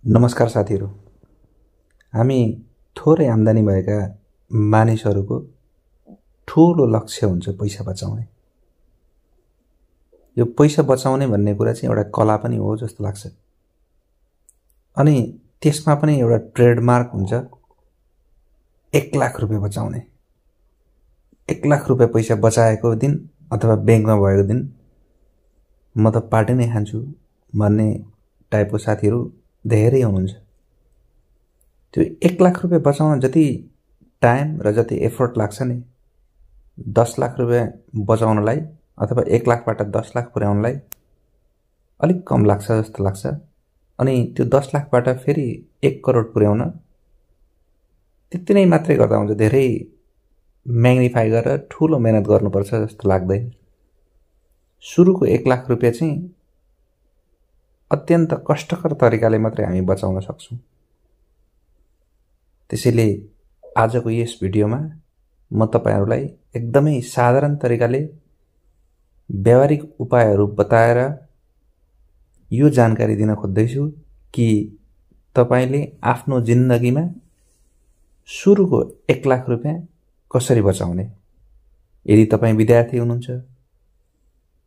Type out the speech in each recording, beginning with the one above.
नमस्कार साथीहरु। हामी थोरै आम्दानी भएका मानिसहरुको ठूलो लक्ष्य हुन्छ पैसा बचाउने। यो पैसा बचाउने भन्ने कुरा चाहिँ एउटा कला पनि हो जस्तो लाग्छ। अनि त्यसमा पनि एउटा ट्रेडमार्क हुन्छ 1 लाख रुपैयाँ बचाउने। 1 लाख रुपैयाँ पैसा बचाएको दिन अथवा बैंकमा भएको दिन म त पार्टी नै खान्छु भन्ने टाइपको साथीहरु धेरै हुनुहुन्छ। त्यो 1 लाख रुपैयाँ बचाउन जति टाइम र जति एफर्ट लाग्छ नि 10 लाख रुपैयाँ बचाउनलाई अथवा 1 लाखबाट 10 लाख पुर्याउनलाई अलिक कम लाग्छ जस्तो लाग्छ। अनि त्यो 10 लाखबाट फेरि 1 करोड पुर्याउन त्यति नै मात्रै गर्दा हुन्छ। धेरै म्याग्निफाई गरेर ठूलो मेहनत गर्नुपर्छ जस्तो लाग्दैन। सुरुको 1 लाख रुपैयाँ चाहिँ अत्यन्त कष्टकर तरिकाले मात्रै हामी बचाउन सक्छौं। त्यसैले आजको यस भिडियोमा म तपाईहरुलाई एकदमै साधारण तरिकाले व्यावहारिक उपायहरु बताएर यो जानकारी दिन खोज्दैछु कि तपाईले आफ्नो जिन्दगीमा सुरुको 1 लाख रुपैयाँ कसरी बचाउने। यदि तपाई विद्यार्थी हुनुहुन्छ,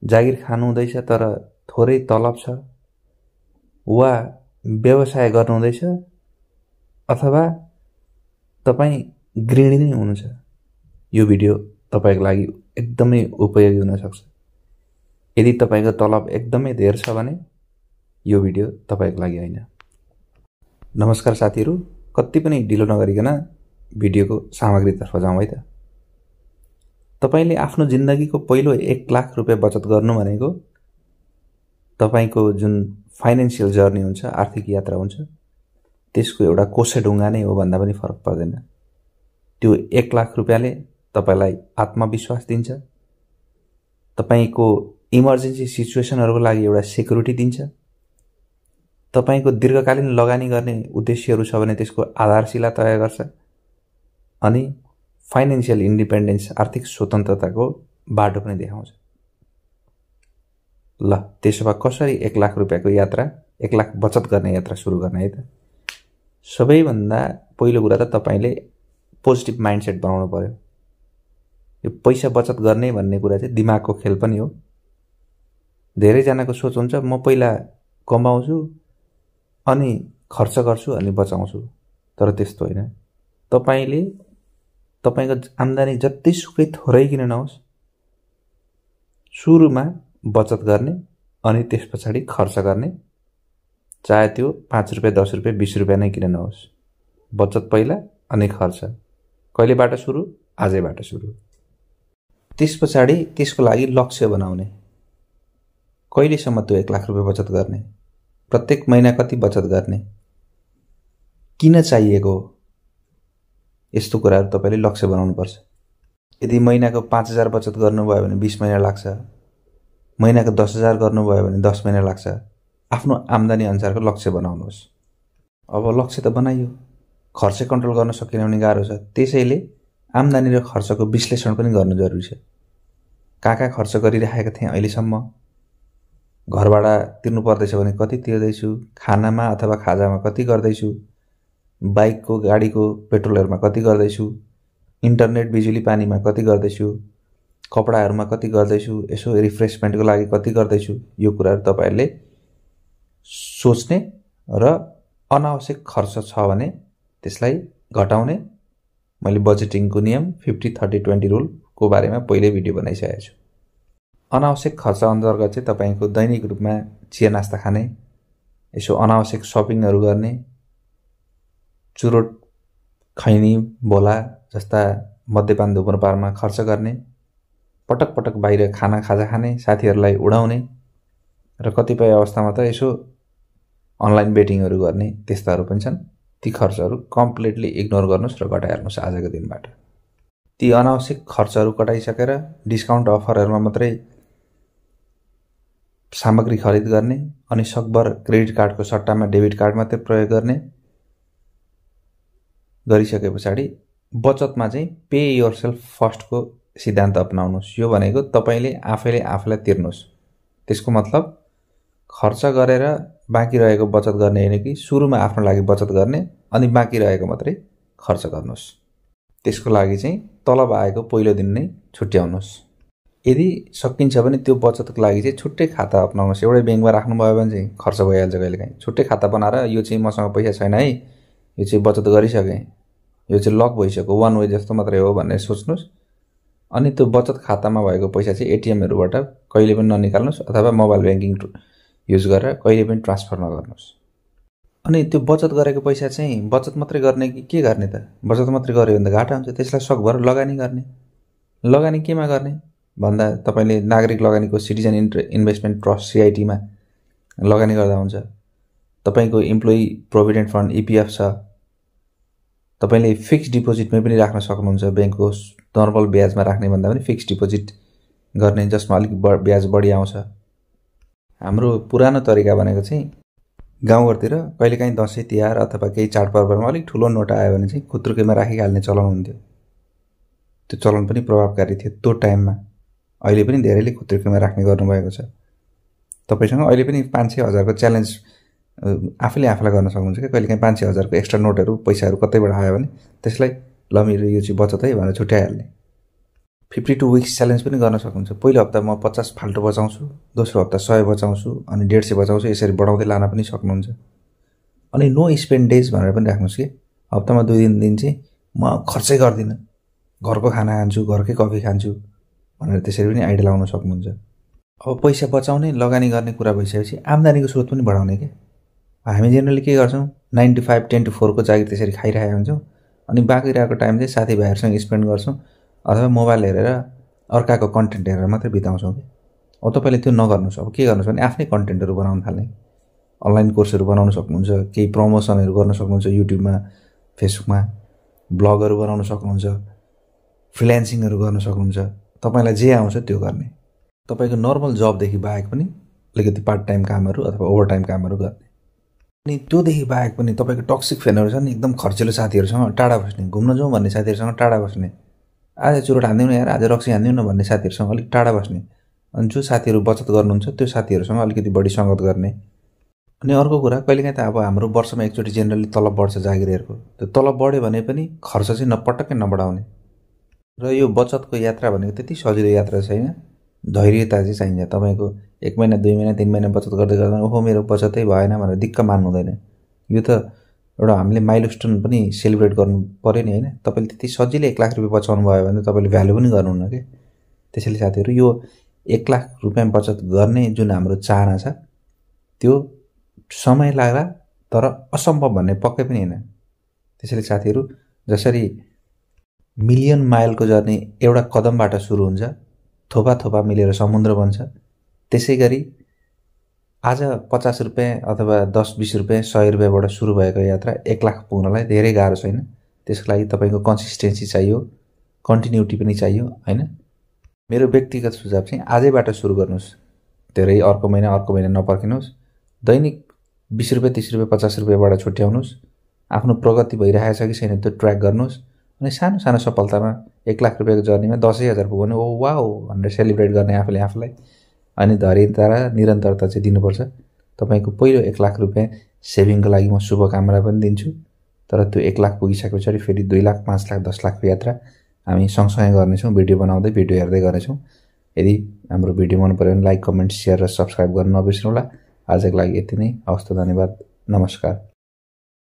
जागिर खानु हुँदैछ तर थोरै तलब छ, वा व्यवसाय गर्नु हुँदैछ अथवा तपाई गृहिणी नै हुनुहुन्छ, यो भिडियो तपाईको लागि एकदमै उपयोगी हुन सक्छ। यदि तपाईको तलब एकदमै धेर छ भने यो भिडियो तपाईको लागि हैन। नमस्कार साथीहरु, कति पनि ढिलो नगरिकन भिडियोको सामग्रीतर्फ जाउँ है त। तपाईले आफ्नो जिन्दगीको पहिलो 1 लाख रुपैयाँ बचत गर्नु भनेको तपाईको जुन फाइनान्शियल जर्नी हुन्छ, आर्थिक यात्रा हुन्छ, त्यसको एउटा कोसेढुङ्गा नै हो भन्दा पनि फरक पर्दैन। त्यो 1 लाख रुपैयाँले तपाईलाई आत्मविश्वास दिन्छ, तपाईको इमर्जेन्सी सिचुएसनहरुको लागि एउटा सेक्युरिटी दिन्छ, तपाईको दीर्घकालीन लगानी गर्ने उद्देश्यहरु छ भने त्यसको आधारशिला तय गर्छ, अनि फाइनान्शियल इन्डिपेन्डेन्स आर्थिक स्वतन्त्रताको बाटो पनि देखाउँछ। ल त्यसोभा कसरी 1 लाख रुपैयाँको यात्रा, 1 लाख बचत गर्ने यात्रा सुरु गर्ने है त। सबैभन्दा पहिलो कुरा त तपाईले पोजिटिभ माइन्डसेट बनाउनु पर्यो। यो पैसा बचत गर्ने भन्ने कुरा चाहिँ दिमागको खेल पनि हो। धेरै जनाको सोच हुन्छ म पहिला कमाउँछु अनि खर्च गर्छु अनि बचाउँछु, तर त्यस्तो हैन। तपाईले तपाईको आम्दानी जतिसुकै थोरै किन नहोस्, सुरुमा बचत गर्ने अनि त्यसपछि खर्च गर्ने, चाहे त्यो 5 रुपैयाँ 10 रुपैयाँ 20 रुपैयाँ नै किन नहोस्। बचत पहिला अनि खर्च कहिलेबाट सुरु? आजैबाट सुरु। त्यसपछि त्यसको लागि लक्ष्य बनाउने। कहिलेसम्म त्यो 1 लाख रुपैयाँ बचत गर्ने, प्रत्येक महिना कति बचत गर्ने, किन चाहिएको हो, यस्तो कुराहरु तपाईले लक्ष्य बनाउनु पर्छ। यदि महिनाको 5000 बचत गर्नुभयो भने 20 महिना लाग्छ, महिनाको 10000 गर्नुभयो भने 10 महिना लाग्छ। आफ्नो आम्दानी अनुसारको लक्ष्य बनाउनुहोस्। अब लक्ष्य त बनाइयो, खर्च कन्ट्रोल गर्न सकिन भने गाह्रो छ। त्यसैले आम्दानी र खर्चको विश्लेषण पनि गर्नु जरुरी छ। कहाँ खर्च गरिरहेका थिए अहिलेसम्म, घरबाट तिर्नु पर्दैछ भने कति तिर्दैछु, खानामा अथवा खाजामा कति गर्दैछु, बाइकको गाडीको पेट्रोलहरुमा कति गर्दैछु, इन्टरनेट बिजुली पानीमा कति गर्दैछु, कपडाहरुमा कति गर्दैछु, यसो रिफ्रेशमेन्टको लागि कति गर्दैछु। यो कुराहरु तपाईहरुले सोच्ने र अनावश्यक खर्च छ भने त्यसलाई घटाउने। मैले बजेटिङको नियम 50-30-20 रुल को बारेमा पहिले भिडियो बनाइसकेको छु। अनावश्यक खर्च अन्तर्गत चाहिँ तपाईको दैनिक रूपमा चिया नास्ता खाने, यसो अनावश्यक शपिङहरु गर्ने, चुरोट खैनी बोला जस्ता मद्यपान धुम्रपानमा खर्च गर्ने, पटक पटक बाहिर खाना खाजा खाने, साथीहरुलाई उडाउने र कतिपय अवस्थामा त यसो अनलाइन बेटिङहरु गर्ने, त्यस्ताहरु पनि छन्। ती खर्चहरु कम्प्लिटली इग्नोर गर्नुस् र घटाइहाल्नुस् आजको दिनबाट। ती अनावश्यक खर्चहरु कटाइसकेर डिस्काउन्ट अफरहरुमा मात्रै सामग्री खरिद गर्ने अनि सकभर क्रेडिट कार्डको सट्टामा डेबिट कार्ड मात्रै प्रयोग गर्ने गरिसकेपछि बचतमा चाहिँ पे योरसेल्फ फर्स्ट को सिद्धान्त अपनाउनुस्। यो भनेको तपाईले आफैले आफैलाई तिर्नुस्। त्यसको मतलब खर्च गरेर बाँकी रहेको बचत गर्ने होइन कि सुरुमा आफ्नो लागि बचत गर्ने अनि बाँकी रहेको मात्रै खर्च गर्नुहोस्। त्यसको लागि चाहिँ तलब आएको पहिलो दिन नै छुट्याउनुहोस्। यदि सकिन्छ भने त्यो बचतको लागि चाहिँ छुट्टै खाता अपनाउनुहोस्। एउटै ब्याङ्कमा राख्नुभयो भने चाहिँ खर्च भइहाल्छ कहिलेकाहीँ। छुट्टै खाता बनाएर यो चाहिँ मसँग पैसा छैन है, यो चाहिँ बचत गरिसकेँ, यो चाहिँ लक भइसक्यो, वान वे जस्तो मात्रै हो भनेर सोच्नुहोस्। अनि त्यो बचत खातामा भएको पैसा चाहिँ एटिएमहरूबाट कहिले पनि ननिकाल्नुहोस् अथवा मोबाइल ब्याङ्किङ युज गरेर कहिले पनि ट्रान्सफर नगर्नुहोस्। अनि त्यो बचत गरेको पैसा चाहिँ बचत मात्रै गर्ने कि के गर्ने त? बचत मात्रै गऱ्यो भने त घाटा हुन्छ। त्यसलाई सकभर लगानी गर्ने। लगानी केमा गर्ने भन्दा तपाईँले नागरिक लगानीको सिटिजन इन्भेस्टमेन्ट ट्रस्ट सिआइटीमा लगानी गर्दा हुन्छ। तपाईँको इम्प्लोइ प्रोभिडेन्ट फन्ड इपिएफ छ। तपाईँले फिक्स डिपोजिटमै पनि राख्न सक्नुहुन्छ। ब्याङ्कको नर्मल ब्याजमा राख्ने भन्दा पनि फिक्स डिपोजिट गर्ने जसमा अलिक ब्याज बढी आउँछ। हाम्रो पुरानो तरिका भनेको चाहिँ गाउँघरतिर कहिलेकाहीँ दसैँ तिहार अथवा केही चाडपर्वमा अलिक ठुलो नोट आयो भने चाहिँ खुत्रुकेमा राखिहाल्ने चलन हुन्थ्यो। त्यो चलन पनि प्रभावकारी थियो त्यो टाइममा। अहिले पनि धेरैले खुत्रुकेमा राख्ने गर्नुभएको छ। तपाईँसँग अहिले पनि 5-6 हजारको च्यालेन्ज आफूले आफूलाई गर्न सक्नुहुन्छ क्या। कहिलेकाहीँ 5-6 हजारको एक्स्ट्रा नोटहरू पैसाहरू कतैबाट आयो भने त्यसलाई ल मेरो यो चाहिँ बचत है भनेर छुट्याइहाल्ने। 52 विक्स च्यालेन्ज पनि गर्न सक्नुहुन्छ। पहिलो हप्ता म 50 फाल्टो बचाउँछु, दोस्रो हप्ता 100 बचाउँछु, अनि 150 बचाउँछु। यसरी बढाउँदै लान पनि सक्नुहुन्छ। अनि नो स्पेन्ड डेज भनेर पनि राख्नुहोस् कि हप्तामा 2 दिन चाहिँ म खर्चै गर्दिनँ, घरको खाना खान्छु, घरकै कफी खान्छु भनेर त्यसरी पनि आइडिया लाउन सक्नुहुन्छ। अब पैसा बचाउने लगानी गर्ने कुरा भइसकेपछि आम्दानीको स्रोत पनि बढाउने के। हामी जेनरली के गर्छौँ 9 to 5 10 to 4 को जागिर त्यसरी खाइरहेका हुन्छौँ अनि बाँकी रहेको टाइम चाहिँ साथीभाइहरूसँग स्पेन्ड गर्छौँ अथवा मोबाइल हेरेर अर्काको कन्टेन्ट हेरेर मात्रै बिताउँछौँ कि। अब तपाईँले त्यो नगर्नुहोस्। अब के गर्नुहोस् भने आफ्नै कन्टेन्टहरू बनाउन थाल्ने। अनलाइन कोर्सहरू बनाउन सक्नुहुन्छ, केही प्रमोसनहरू गर्न सक्नुहुन्छ, युट्युबमा फेसबुकमा ब्लगहरू बनाउन सक्नुहुन्छ, फ्रिल्यान्सिङहरू गर्न सक्नुहुन्छ। तपाईँलाई जे आउँछ त्यो गर्ने। तपाईँको नर्मल जबदेखि बाहेक पनि अलिकति पार्ट टाइम कामहरू अथवा ओभर टाइम कामहरू गर्ने। अनि त्योदेखि बाहेक पनि तपाईँको टक्सिक फ्रेन्डहरू छन्, एकदम खर्चिलो साथीहरूसँग टाढा बस्ने, घुम्न जाउँ भन्ने साथीहरूसँग टाढा बस्ने, आज चुरोट हान्दिउँ न यार, आज रक्सी हान्दिउँ न भन्ने साथीहरूसँग अलिक टाढा बस्ने। अनि जो साथीहरू बचत गर्नुहुन्छ त्यो साथीहरूसँग अलिकति बढी सङ्गत गर्ने। अनि अर्को कुरा कहिलेकाहीँ त अब हाम्रो वर्षमा एकचोटि जेनरली तलब बढ्छ जागिरहरूको। त्यो तलब बढ्यो भने पनि खर्च चाहिँ पटक्कै नबढाउने। र यो बचतको यात्रा भनेको त्यति सजिलो यात्रा छैन। धैर्यता चाहिँ चाहिन्छ। तपाईँको 1 महिना 2 महिना 3 महिना बचत गर्दै गर्दा ओहो मेरो बचतै भएन भनेर दिक्क मान्नु हुँदैन। यो त एउटा हामीले माइलस्टोन पनि सेलिब्रेट गर्नु पर्यो नि होइन। तपाईँले त्यति सजिलै 1 लाख रुपियाँ बचाउनु भयो भने तपाईँले भ्यालु पनि गर्नुहुन्न कि। त्यसैले साथीहरू यो 1 लाख रुपियाँ बचत गर्ने जुन हाम्रो चाहना छ त्यो समय लाग्ला तर असम्भव भन्ने पक्कै पनि होइन। त्यसैले साथीहरू जसरी मिलियन माइलको जर्नी एउटा कदमबाट सुरु हुन्छ, थोपा थोपा मिलेर समुद्र बन्छ, त्यसै गरी आज 50 रुपियाँ अथवा 10-20 रुपियाँ 100 रुपियाँबाट सुरु भएको यात्रा 1 लाख पुग्नलाई धेरै गाह्रो छैन। त्यसको लागि तपाईँको कन्सिस्टेन्सी चाहियो, कन्टिन्युटी पनि चाहियो होइन। मेरो व्यक्तिगत सुझाव चाहिँ आजैबाट सुरु गर्नुहोस्। धेरै अर्को महिना नपर्खिनुहोस्। दैनिक 20 रुपियाँ 30 रुपियाँ 50 रुपियाँबाट छुट्याउनुहोस्। आफ्नो प्रगति भइरहेछ कि छैन त्यो ट्र्याक गर्नुहोस्। अनि सानो सानो सफलतामा 1 लाख रुपियाँको जर्नीमा 10,000 पुग्यो भने ओ वाओ भनेर सेलिब्रेट गर्ने आफूले आफूलाई। अनि धैर्यता र निरन्तरता चाहिँ दिनुपर्छ। तपाईँको पहिलो 1 लाख रुपियाँ सेभिङको लागि म शुभकामना पनि दिन्छु। तर त्यो 1 लाख पुगिसके पछाडि फेरि 2 लाख 5 लाख 10 लाखको यात्रा हामी सँगसँगै गर्नेछौँ। भिडियो बनाउँदै भिडियो हेर्दै गर्नेछौँ। यदि हाम्रो भिडियो मन पऱ्यो भने लाइक कमेन्ट सेयर र सब्सक्राइब गर्न नबिर्सनुहोला। आजको लागि यति नै। हवस् त, धन्यवाद, नमस्कार।